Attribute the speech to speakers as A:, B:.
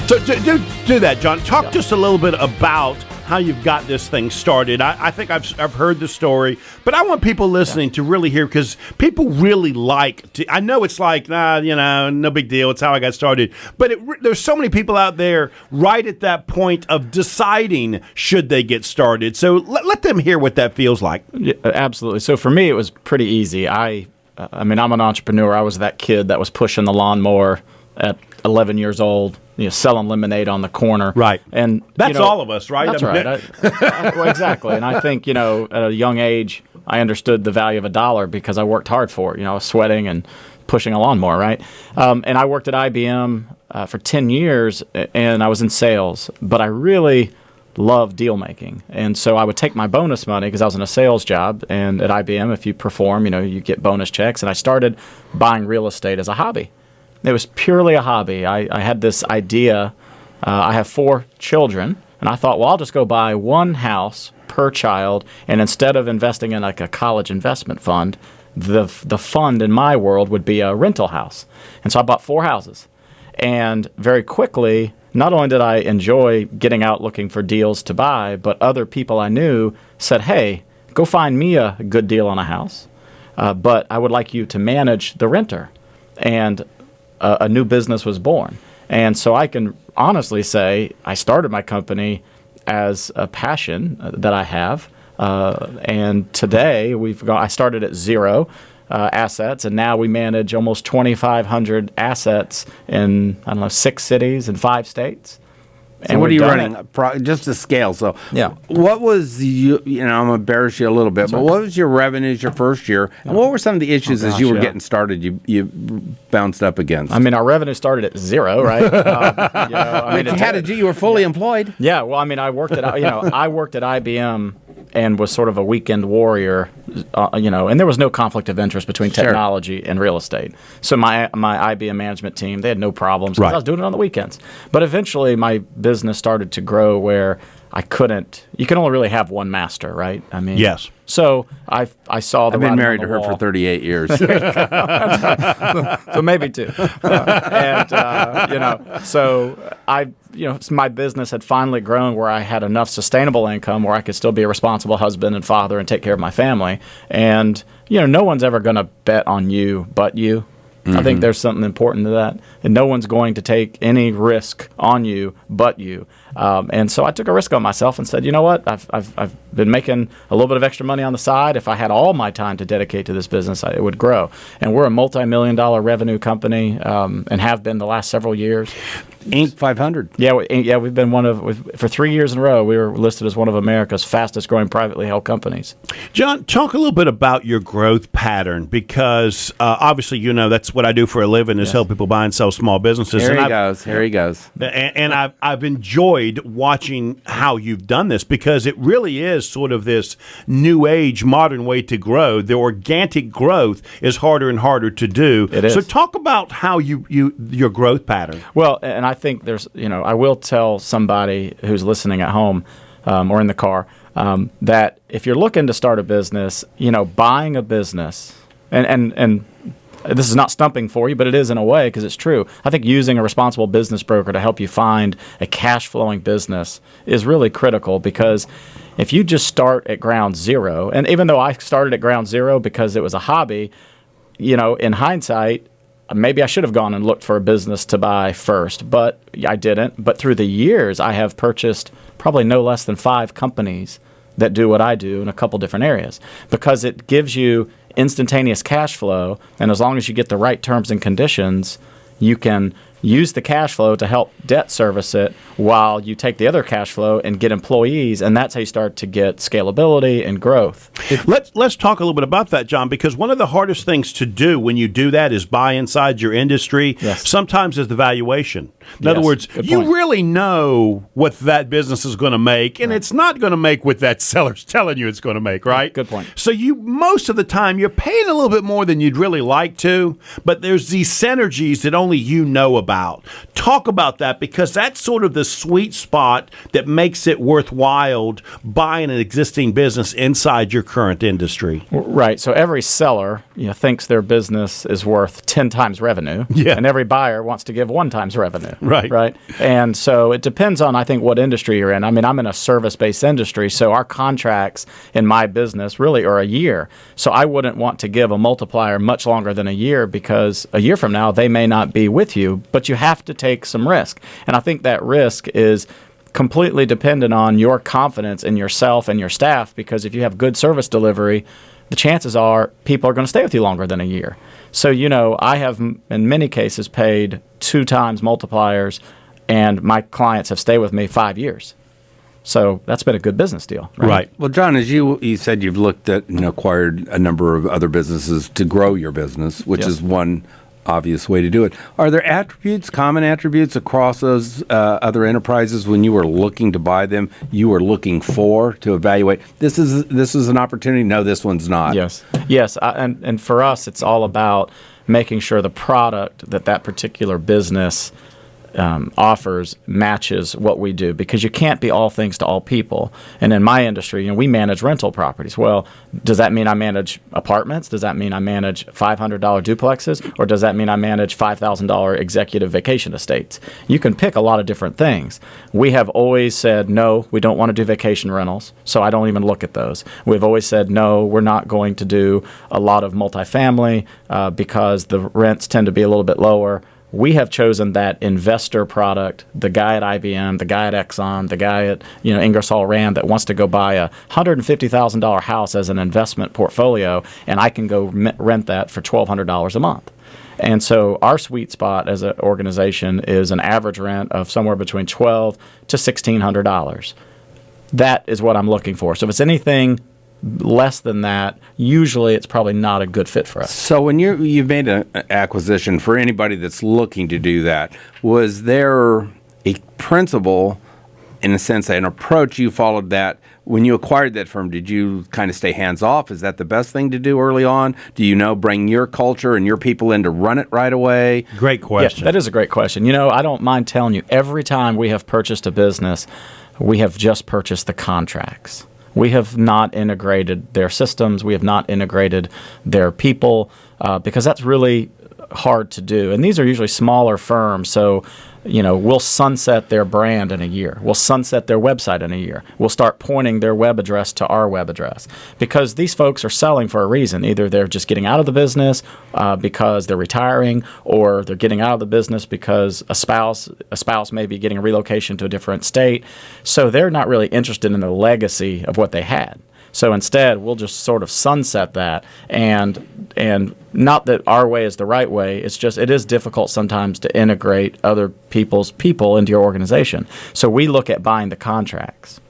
A: So do that, John. Talk just a little bit about how you've got this thing started. I think I've heard the story, but I want people listening to really hear, because people really like to. I know it's like, no big deal. It's how I got started. But there's so many people out there right at that point of deciding should they get started. So let them hear what that feels like.
B: Yeah, absolutely. So for me, it was pretty easy. I mean, I'm an entrepreneur. I was that kid that was pushing the lawnmower at 11 years old, selling lemonade on the corner.
A: Right.
B: And
A: that's all of us, right?
B: That's right. Well, exactly. And I think, at a young age, I understood the value of $1 because I worked hard for it. I was sweating and pushing a lawnmower, right? And I worked at IBM for 10 years, and I was in sales. But I really loved deal making. And so I would take my bonus money, because I was in a sales job. And at IBM, if you perform, you get bonus checks. And I started buying real estate as a hobby. It was purely a hobby. I had this idea. I have 4 children, and I thought, well, I'll just go buy one house per child, and instead of investing in like a college investment fund, the fund in my world would be a rental house. And so I bought 4 houses. And very quickly, not only did I enjoy getting out looking for deals to buy, but other people I knew said, hey, go find me a good deal on a house, but I would like you to manage the renter. And a new business was born. And so I can honestly say I started my company as a passion that I have. And today I started at 0 assets, and now we manage almost 2,500 assets in, 6 cities and 5 states.
C: And what are you running? Just to scale. So, what was I'm going to embarrass you a little bit, but what was your revenues your first year, and what were some of the issues as you were getting started you bounced up against?
B: I mean, our revenue started at 0, right?
C: You were fully employed.
B: Yeah. Well, I worked at I worked at IBM and was sort of a weekend warrior, and there was no conflict of interest between technology and real estate. So my IBM management team, they had no problems because I was doing it on the weekends. But eventually my business started to grow where you can only really have one master, right?
A: Yes.
B: So I saw the
C: I've been married to her for 38 years.
B: So maybe 2. My business had finally grown where I had enough sustainable income where I could still be a responsible husband and father and take care of my family. And, no one's ever going to bet on you but you. Mm-hmm. I think there's something important to that. And no one's going to take any risk on you but you. And so I took a risk on myself and said, you know what? I've been making a little bit of extra money on the side. If I had all my time to dedicate to this business, it would grow. And we're a multi-million-dollar revenue company and have been the last several years.
C: Inc. 500.
B: Yeah, we've been for 3 years in a row, we were listed as one of America's fastest growing privately held companies.
A: John, talk a little bit about your growth pattern, because obviously, that's what I do for a living is help people buy and sell small businesses.
C: Here he goes.
A: And I've enjoyed watching how you've done this, because it really is sort of this new age, modern way to grow. The organic growth is harder and harder to do.
B: It is.
A: So talk about how your growth pattern.
B: Well, and I think there's, I will tell somebody who's listening at home or in the car that if you're looking to start a business, buying a business, and this is not stumping for you, but it is in a way because it's true. I think using a responsible business broker to help you find a cash-flowing business is really critical, because if you just start at ground zero, and even though I started at ground zero because it was a hobby, in hindsight, maybe I should have gone and looked for a business to buy first, but I didn't. But through the years, I have purchased probably no less than 5 companies that do what I do in a couple different areas, because it gives you instantaneous cash flow, and as long as you get the right terms and conditions, you can use the cash flow to help debt service it while you take the other cash flow and get employees, and that's how you start to get scalability and growth.
A: Let's talk a little bit about that, John, because one of the hardest things to do when you do that is buy inside your industry.
B: Yes.
A: Sometimes is the valuation. In other words, you really know what that business is going to make, and it's not going to make what that seller's telling you it's going to make, right?
B: Good point.
A: So most of the time, you're paying a little bit more than you'd really like to, but there's these synergies that only you know about. about. Talk about that, because that's sort of the sweet spot that makes it worthwhile buying an existing business inside your current industry.
B: Right. So every seller, thinks their business is worth 10 times revenue, and every buyer wants to give 1 times revenue. Right. And so it depends on, I think, what industry you're in. I mean, I'm in a service-based industry, so our contracts in my business really are a year. So I wouldn't want to give a multiplier much longer than a year, because a year from now they may not be with you, but you have to take some risk. And I think that risk is completely dependent on your confidence in yourself and your staff, because if you have good service delivery, the chances are people are going to stay with you longer than a year. So, I have in many cases paid 2 times multipliers, and my clients have stayed with me 5 years. So that's been a good business deal.
A: Right.
C: Well, John, as you said, you've looked at and acquired a number of other businesses to grow your business, which is one obvious way to do it. Are there common attributes across those other enterprises when you were looking to buy them, you were looking for to evaluate, this is an opportunity, no, this one's not?
B: Yes. And for us, it's all about making sure the product that particular business offers matches what we do, because you can't be all things to all people. And in my industry, we manage rental properties. Well, does that mean I manage apartments? Does that mean I manage $500 duplexes? Or does that mean I manage $5,000 executive vacation estates? You can pick a lot of different things. We have always said, no, we don't want to do vacation rentals, so I don't even look at those. We've always said, no, we're not going to do a lot of multifamily because the rents tend to be a little bit lower. We have chosen that investor product, the guy at IBM, the guy at Exxon, the guy at Ingersoll Rand that wants to go buy a $150,000 house as an investment portfolio, and I can go rent that for $1,200 a month. And so our sweet spot as an organization is an average rent of somewhere between $1,200 to $1,600. That is what I'm looking for. So if it's anything less than that, usually it's probably not a good fit for us.
C: So when you've made an acquisition, for anybody that's looking to do that, was there a principle, in a sense, an approach you followed that when you acquired that firm? Did you kind of stay hands off? Is that the best thing to do early on? Do you bring your culture and your people in to run it right away?
A: Great question.
B: Yeah, that is a great question. I don't mind telling you, every time we have purchased a business, we have just purchased the contracts. We have not integrated their systems. We have not integrated their people because that's really hard to do. And these are usually smaller firms, so we'll sunset their brand in a year. We'll sunset their website in a year. We'll start pointing their web address to our web address, because these folks are selling for a reason. Either they're just getting out of the business because they're retiring, or they're getting out of the business because a spouse may be getting a relocation to a different state. So they're not really interested in the legacy of what they had. So instead, we'll just sort of sunset that, and not that our way is the right way. It's just it is difficult sometimes to integrate other people's people into your organization. So we look at buying the contracts.